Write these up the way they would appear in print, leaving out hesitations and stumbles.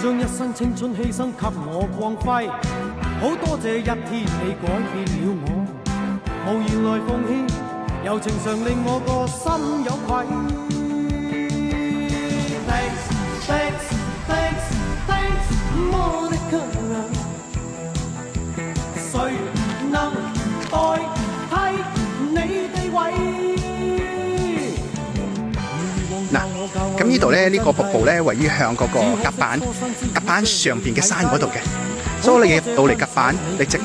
將一生青春犧牲給我光輝，好多謝一天你改變了我，無言來奉獻，柔情常令我個心有愧。Thanks, thanks, thanks, Monica。誰能代替你地位？嗱，咁呢度咧，呢個瀑布咧位於向嗰個甲板上邊嘅山嗰度嘅，所以你入到嚟甲板，你直入，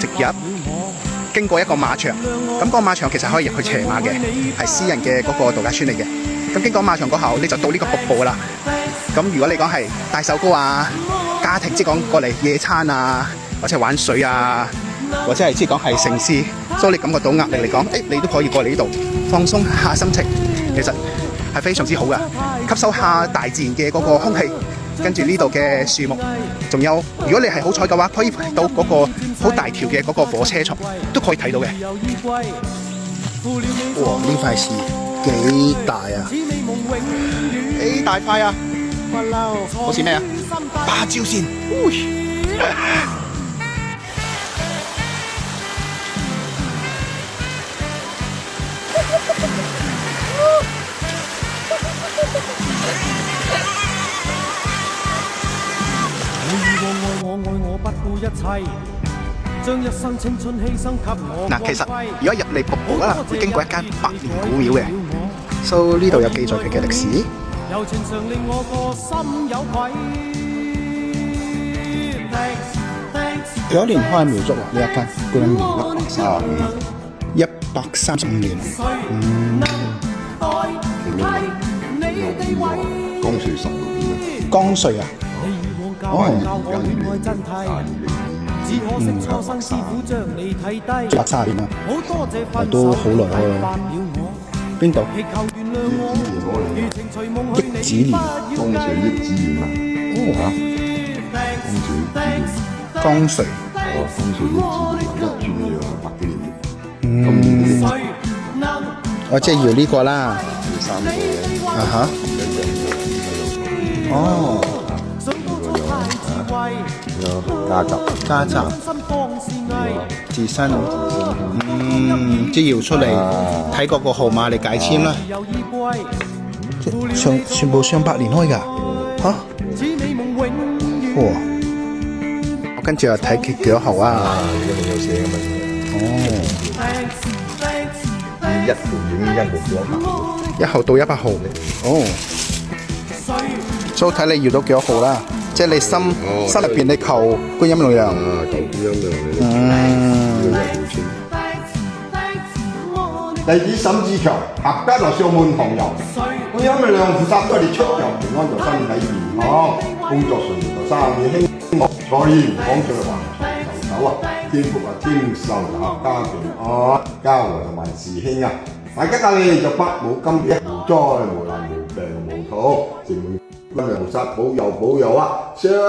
經過一個馬場，咁個馬場其實可以入去騎馬嘅，係私人嘅嗰個度假村嚟嘅。咁經過馬場嗰後，你就到呢個瀑布啦。咁如果你講係帶手哥啊，家庭即係講過嚟野餐啊，或者玩水啊，或者係即係講係城市，所以你感覺到壓力嚟講，你都可以過嚟呢度放鬆下心情，其實係非常之好噶，吸收下大自然嘅嗰個空氣，跟住呢度嘅樹木，仲有如果你係好彩嘅話，可以到嗰個好大條嘅嗰個火車床都可以睇到嘅。哇！呢塊樹幾大啊？幾大塊啊？好似咩啊？芭蕉扇。嗱，其實如果入嚟瀑布啦，會經過一間百年古廟嘅，所以呢度有記載佢嘅歷史。幾多年開廟祝啊？呢一間觀音廟135年。光緒16年。光緒啊？130年啊，都好耐開啦。邊度？益子年。光緒益子年啊！光緒。光緒益子年一轉要100幾年。即係要呢個啦。3個。啊哈。哦。家宅，自身，即係要出嚟睇嗰個號碼嚟解簽啦。全部上百年開㗎，嚇！哇！我跟住又睇佢幾多號啊？呢度有寫㗎嘛？1號1號到100號。哦。所以睇你要到幾多號啦。即係你心入邊你求觀音娘娘。求觀音娘娘。弟子沈志強，合家樂上門同遊。觀音娘娘負責多你出遊平安，就身體健康，工作順利，就生意興旺，財源廣進，橫財就手啊！天福啊，天壽合家平安，家和萬事興啊！大家隔離就百無禁忌，無災無難無病無土，淨。菩薩保佑保佑啊！相友。